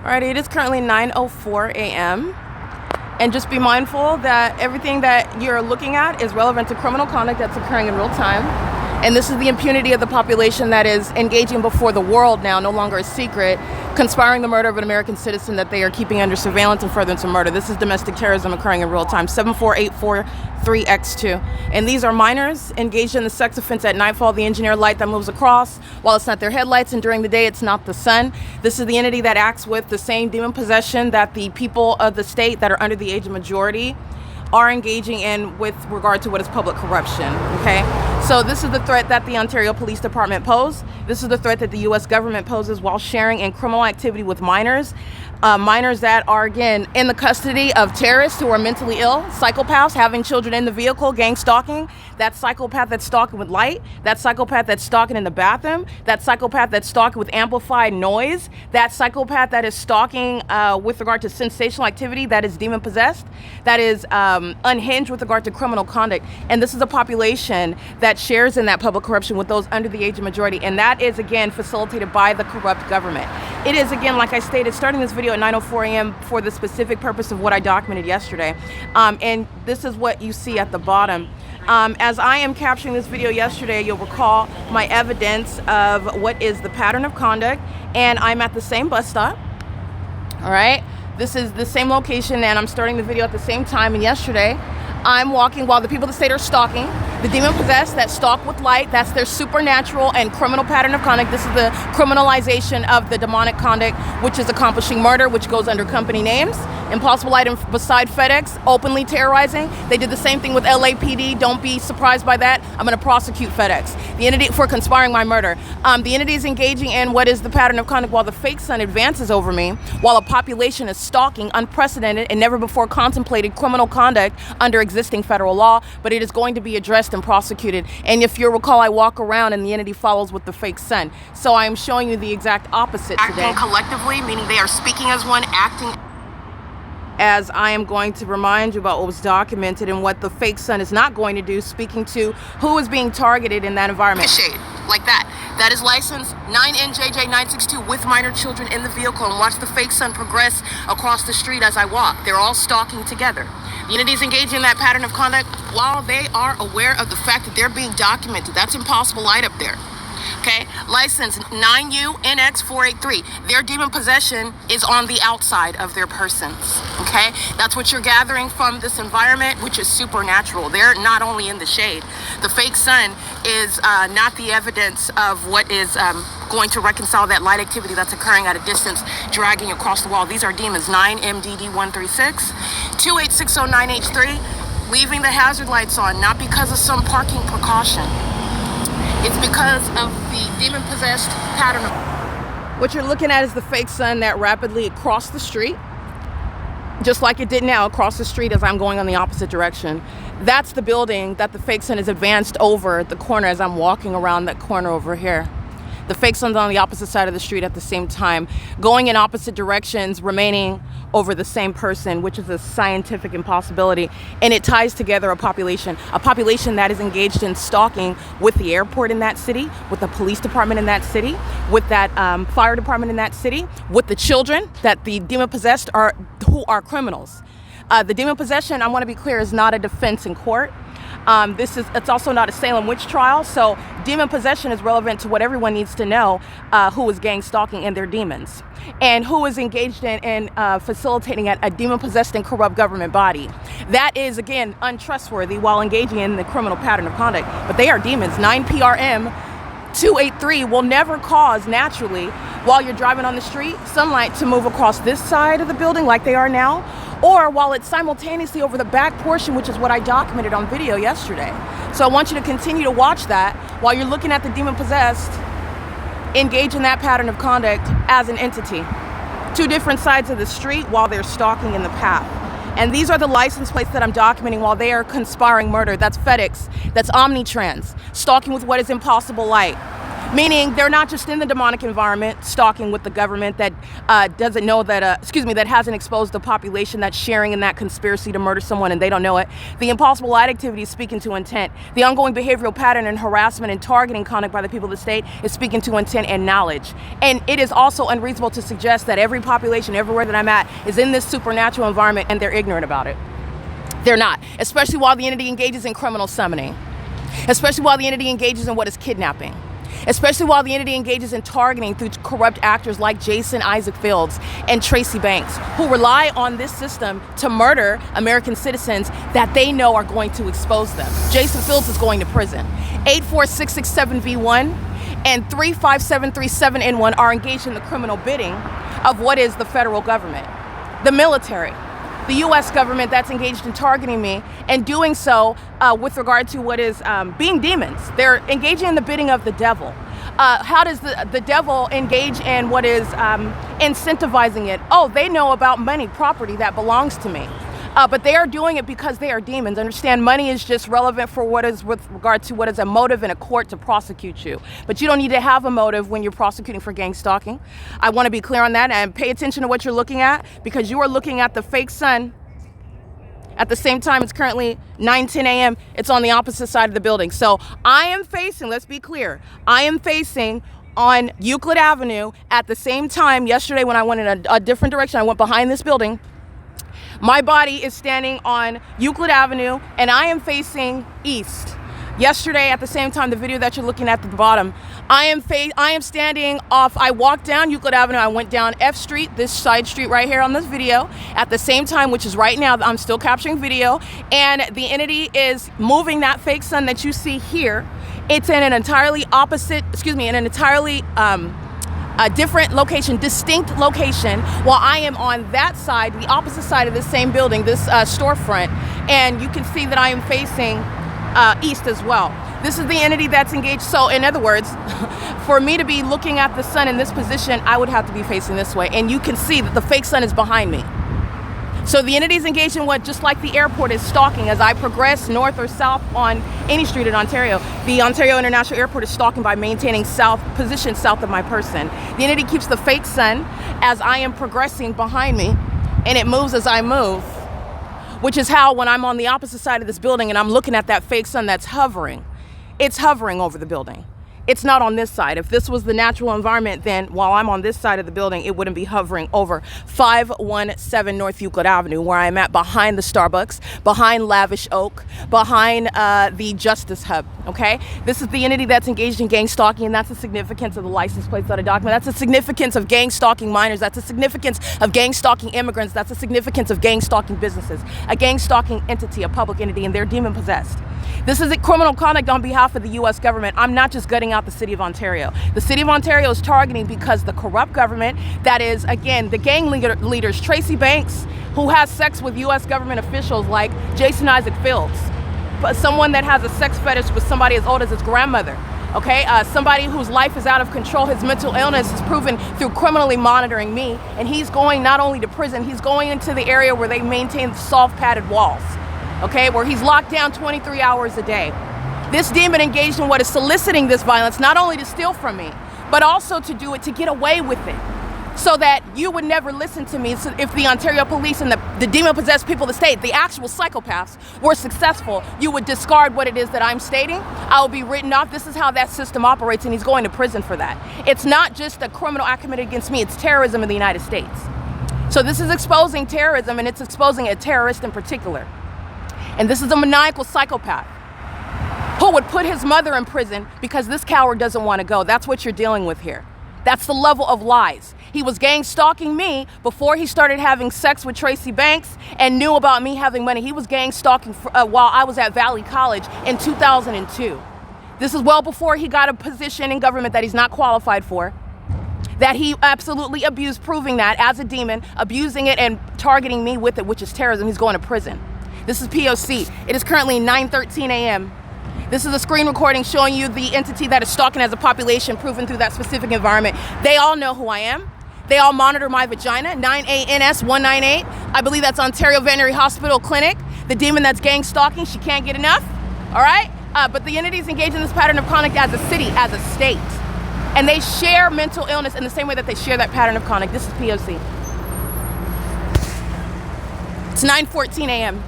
Alrighty, it is currently 9:04 a.m. And just be mindful that everything that you're looking at is relevant to criminal conduct that's occurring in real time. And this is the impunity of the population that is engaging before the world now, no longer a secret, conspiring the murder of an American citizen that they are keeping under surveillance and furtherance of murder. This is domestic terrorism occurring in real time, 74843X2. And these are minors engaged in the sex offense at nightfall, the engineered light that moves across, while it's not their headlights, and during the day it's not the sun. This is the entity that acts with the same demon possession that the people of the state that are under the age of majority are engaging in with regard to what is public corruption, okay? So this is the threat that the Ontario Police Department pose. This is the threat that the U.S. government poses while sharing in criminal activity with minors. Minors that are, again, in the custody of terrorists who are mentally ill, psychopaths, having children in the vehicle, gang stalking, that psychopath that's stalking with light, that psychopath that's stalking in the bathroom, that psychopath that's stalking with amplified noise, that psychopath that is stalking with regard to sensational activity that is demon possessed, that is unhinged with regard to criminal conduct. And this is a population that shares in that public corruption with those under the age of majority. And that is, again, facilitated by the corrupt government. It is, again, like I stated, starting this video at 9:04 a.m. for the specific purpose of what I documented yesterday. And this is what you see at the bottom. As I am capturing this video yesterday, you'll recall my evidence of what is the pattern of conduct, and I'm at the same bus stop. All right, this is the same location, and I'm starting the video at the same time. And yesterday, I'm walking while the people of the state are stalking. The demon possessed that stalk with light, that's their supernatural and criminal pattern of conduct. This is the criminalization of the demonic conduct, which is accomplishing murder, which goes under company names. Impossible item beside FedEx, openly terrorizing. They did the same thing with LAPD. Don't be surprised by that. I'm going to prosecute FedEx, the entity, for conspiring my murder. The entity is engaging in what is the pattern of conduct while the fake sun advances over me, while a population is stalking unprecedented and never before contemplated criminal conduct under existing federal law, but it is going to be addressed and prosecuted. And if you recall, I walk around and the entity follows with the fake sun. So I am showing you the exact opposite today. Acting collectively, meaning they are speaking as one, acting as I am going to remind you about what was documented and what the fake sun is not going to do, speaking to who is being targeted in that environment. Shade, like that. That is license 9NJJ962 with minor children in the vehicle, and watch the fake sun progress across the street as I walk. They're all stalking together. The entities engaged in that pattern of conduct while they are aware of the fact that they're being documented. That's impossible light up there. Okay, license 9UNX483. Their demon possession is on the outside of their persons. Okay, that's what you're gathering from this environment, which is supernatural. They're not only in the shade. The fake sun is not the evidence of what is going to reconcile that light activity that's occurring at a distance, dragging across the wall. These are demons. 9MDD136, 28609H3, leaving the hazard lights on, not because of some parking precaution. It's because of the demon-possessed pattern. What you're looking at is the fake sun that rapidly crossed the street, just like it did now, across the street as I'm going on the opposite direction. That's the building that the fake sun has advanced over the corner as I'm walking around that corner over here. The fake sun's on the opposite side of the street at the same time, going in opposite directions, remaining over the same person, which is a scientific impossibility. And it ties together a population that is engaged in stalking with the airport in that city, with the police department in that city, with that fire department in that city, with the children that the demon possessed are, who are criminals. The demon possession, I want to be clear, is not a defense in court. It's also not a Salem witch trial, so demon possession is relevant to what everyone needs to know, who is gang stalking and their demons, and who is engaged in facilitating a demon-possessed and corrupt government body. That is, again, untrustworthy while engaging in the criminal pattern of conduct, but they are demons. 9PRM283 will never cause, naturally, while you're driving on the street, sunlight to move across this side of the building like they are now, or while it's simultaneously over the back portion, which is what I documented on video yesterday. So I want you to continue to watch that while you're looking at the demon-possessed engage in that pattern of conduct as an entity. Two different sides of the street while they're stalking in the path. And these are the license plates that I'm documenting while they are conspiring murder. That's FedEx, that's Omnitrans, stalking with what is impossible light. Meaning they're not just in the demonic environment stalking with the government that doesn't know that, that hasn't exposed the population that's sharing in that conspiracy to murder someone and they don't know it. The impossible light activity is speaking to intent. The ongoing behavioral pattern and harassment and targeting conduct by the people of the state is speaking to intent and knowledge. And it is also unreasonable to suggest that every population everywhere that I'm at is in this supernatural environment and they're ignorant about it. They're not, especially while the entity engages in criminal summoning, especially while the entity engages in what is kidnapping, especially while the entity engages in targeting through corrupt actors like Jason Isaac Fields and Tracy Banks, who rely on this system to murder American citizens that they know are going to expose them. Jason Fields is going to prison. 84667V1 and 35737N1 are engaged in the criminal bidding of what is the federal government, the military, the U.S. government that's engaged in targeting me and doing so with regard to what is being demons. They're engaging in the bidding of the devil. How does the devil engage in what is incentivizing it? Oh, they know about money, property that belongs to me. But they are doing it because they are demons. Understand, money is just relevant for what is with regard to what is a motive in a court to prosecute you. But you don't need to have a motive when you're prosecuting for gang stalking. I want to be clear on that and pay attention to what you're looking at, because you are looking at the fake sun. At the same time, it's currently 9:10 a.m. It's on the opposite side of the building. So I am facing, let's be clear, I am facing on Euclid Avenue at the same time. Yesterday when I went in a different direction, I went behind this building. My body is standing on Euclid Avenue and I am facing east. Yesterday at the same time, the video that you're looking at the bottom, I am standing off, I walked down Euclid Avenue, I went down F Street, this side street right here on this video, at the same time, which is right now, I'm still capturing video, and the entity is moving that fake sun that you see here. It's in an entirely opposite, in an entirely a different location, distinct location, while I am on that side, the opposite side of this same building, this storefront, and you can see that I am facing east as well. This is the entity that's engaged. So in other words, for me to be looking at the sun in this position, I would have to be facing this way, and you can see that the fake sun is behind me. So the entity is engaged in what, just like the airport, is stalking as I progress north or south on any street in Ontario. The Ontario International Airport is stalking by maintaining position south of my person. The entity keeps the fake sun as I am progressing behind me, and it moves as I move, which is how when I'm on the opposite side of this building and I'm looking at that fake sun that's hovering, it's hovering over the building. It's not on this side. If this was the natural environment, then while I'm on this side of the building, it wouldn't be hovering over 517 North Euclid Avenue, where I'm at, behind the Starbucks, behind Lavish Oak, behind the Justice Hub, okay? This is the entity that's engaged in gang stalking, and that's the significance of the license plates on a document. That's the significance of gang stalking minors. That's the significance of gang stalking immigrants. That's the significance of gang stalking businesses. A gang stalking entity, a public entity, and they're demon possessed. This is a criminal conduct on behalf of the U.S. government. I'm not just gutting out the city of Ontario. The city of Ontario is targeting because the corrupt government, that is, again, the gang leaders, Tracy Banks, who has sex with U.S. government officials like Jason Isaac Fields, but someone that has a sex fetish with somebody as old as his grandmother. Okay, somebody whose life is out of control. His mental illness is proven through criminally monitoring me, and he's going not only to prison, he's going into the area where they maintain soft padded walls. Okay, where he's locked down 23 hours a day. This demon engaged in what is soliciting this violence, not only to steal from me, but also to do it to get away with it, so that you would never listen to me. So if the Ontario police and the demon-possessed people of the state, the actual psychopaths, were successful, you would discard what it is that I'm stating. I will be written off. This is how that system operates, and he's going to prison for that. It's not just a criminal act committed against me, it's terrorism in the United States. So this is exposing terrorism, and it's exposing a terrorist in particular. And this is a maniacal psychopath who would put his mother in prison because this coward doesn't want to go. That's what you're dealing with here. That's the level of lies. He was gang stalking me before he started having sex with Tracy Banks and knew about me having money. He was gang stalking while I was at Valley College in 2002. This is well before he got a position in government that he's not qualified for, that he absolutely abused, proving that as a demon, abusing it and targeting me with it, which is terrorism. He's going to prison. This is P.O.C. It is currently 9:13 a.m. This is a screen recording showing you the entity that is stalking as a population, proven through that specific environment. They all know who I am. They all monitor my vagina, 9ANS198. I believe that's Ontario Veterinary Hospital Clinic. The demon that's gang stalking, she can't get enough, all right? But the entities engage in this pattern of conduct as a city, as a state. And they share mental illness in the same way that they share that pattern of conduct. This is P.O.C. It's 9:14 a.m.